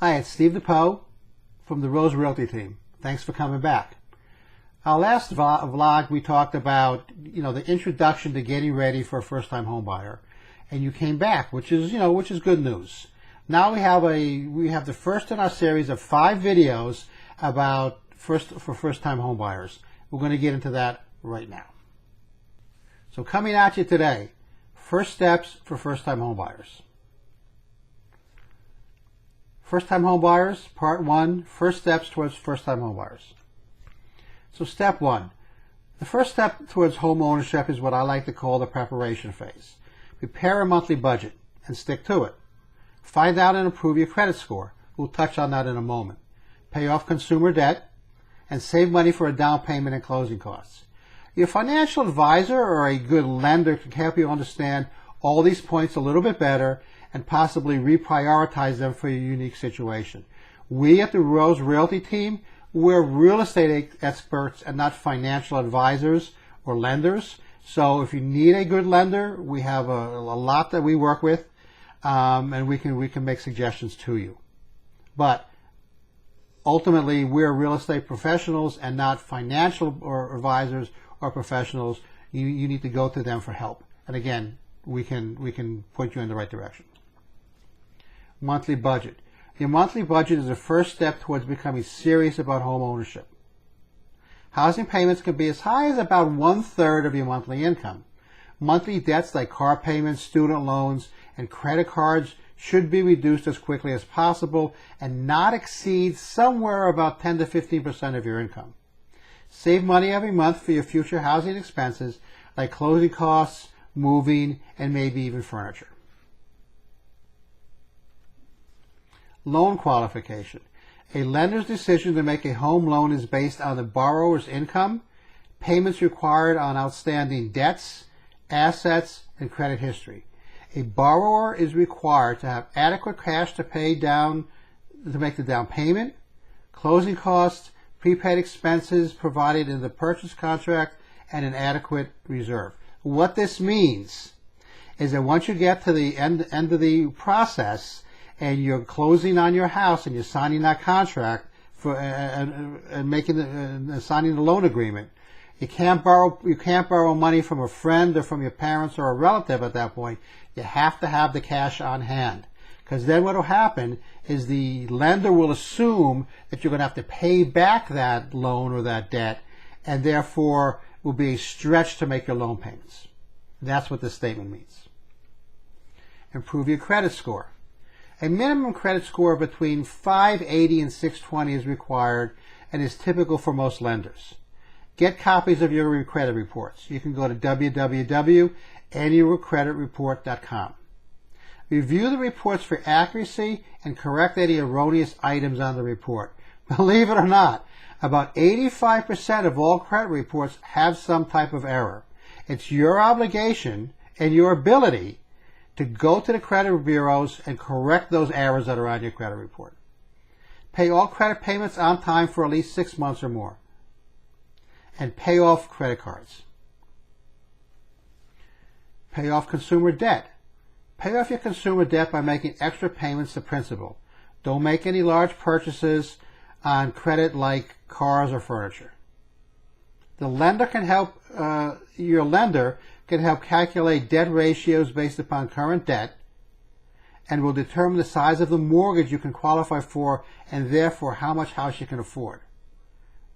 Hi, it's Steve DePoe from the Realty team. Thanks for coming back. Our last vlog we talked about, the introduction to getting ready for a first-time home buyer, and you came back, which is good news. Now we have the first in our series of 5 videos about first-time home buyers. We're going to get into that right now. So coming at you today, first steps for first-time home buyers. First-time home buyers, part 1, first steps towards first-time home buyers. So step 1, the first step towards home ownership is what I like to call the preparation phase. Prepare a monthly budget and stick to it. Find out and improve your credit score. We'll touch on that in a moment. Pay off consumer debt and save money for a down payment and closing costs. Your financial advisor or a good lender can help you understand all these points a little bit better and possibly reprioritize them for your unique situation. We at the Rose Realty team, we're real estate experts and not financial advisors or lenders. So if you need a good lender, we have a lot that we work with, and we can make suggestions to you. But ultimately, we're real estate professionals and not financial or advisors or professionals. You need to go to them for help. And again, we can point you in the right direction. Monthly budget. Your monthly budget is the first step towards becoming serious about home ownership. Housing payments can be as high as about 1/3 of your monthly income. Monthly debts like car payments, student loans, and credit cards should be reduced as quickly as possible and not exceed somewhere about 10 to 15% of your income. Save money every month for your future housing expenses like closing costs, moving, and maybe even furniture. Loan qualification. A lender's decision to make a home loan is based on the borrower's income, payments required on outstanding debts, assets, and credit history. A borrower is required to have adequate cash to make the down payment, closing costs, prepaid expenses provided in the purchase contract, and an adequate reserve. What this means is that once you get to the end of the process and you're closing on your house and you're signing that contract for and signing the loan agreement, you can't borrow money from a friend or from your parents or a relative at that point. You have to have the cash on hand, because then what will happen is the lender will assume that you're going to have to pay back that loan or that debt, and therefore will be a stretch to make your loan payments. That's what this statement means. Improve your credit score. A minimum credit score between 580 and 620 is required and is typical for most lenders. Get copies of your credit reports. You can go to www.annualcreditreport.com. Review the reports for accuracy and correct any erroneous items on the report. Believe it or not, about 85% of all credit reports have some type of error. It's your obligation and your ability to go to the credit bureaus and correct those errors that are on your credit report. Pay all credit payments on time for at least 6 months or more. And pay off credit cards. Pay off consumer debt. Pay off your consumer debt by making extra payments to principal. Don't make any large purchases on credit like cars or furniture. The lender can help, your lender can help calculate debt ratios based upon current debt and will determine the size of the mortgage you can qualify for and therefore how much house you can afford.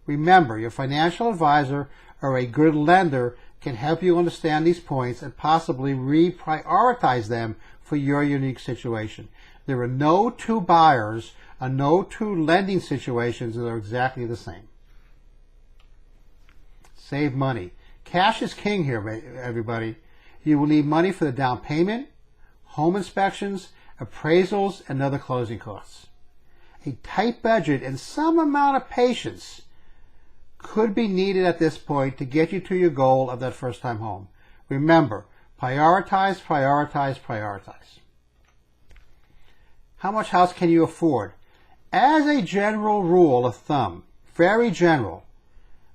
Remember, your financial advisor or a good lender can help you understand these points and possibly reprioritize them for your unique situation. There are no two buyers or no two lending situations that are exactly the same. Save money. Cash is king here, everybody. You will need money for the down payment, home inspections, appraisals, and other closing costs. A tight budget and some amount of patience could be needed at this point to get you to your goal of that first-time home. Remember, prioritize, prioritize, prioritize. How much house can you afford? As a general rule of thumb, very general,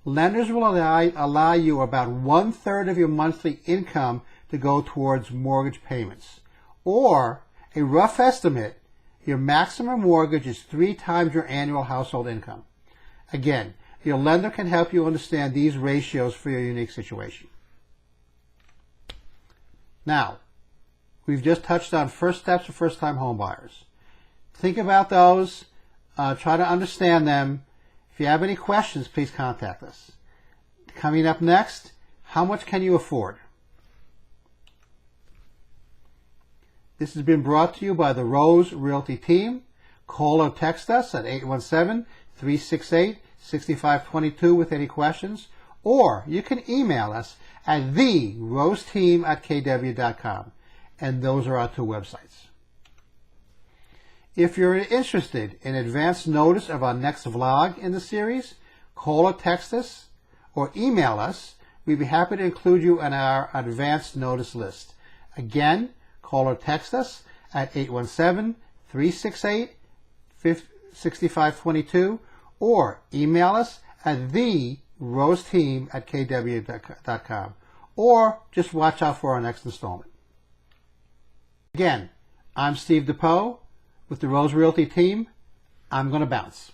lenders will allow you about 1/3 of your monthly income to go towards mortgage payments. Or, a rough estimate Your maximum mortgage is 3 times your annual household income. Again, your lender can help you understand these ratios for your unique situation. Now, we've just touched on first steps for first-time home buyers. Think about those. Try to understand them. If you have any questions, please contact us. Coming up next, how much can you afford? This has been brought to you by the Rose Realty team. Call or text us at 817-368-6522 with any questions, or you can email us at theroseteam@kw.com, and those are our 2 websites. If you're interested in advance notice of our next vlog in the series, call or text us or email us. We'd be happy to include you in our advance notice list. Again, call or text us at 817-368-6522 or email us at theroseteam@kw.com, or just watch out for our next installment. Again, I'm Steve DePoe with the Rose Realty team. I'm going to bounce.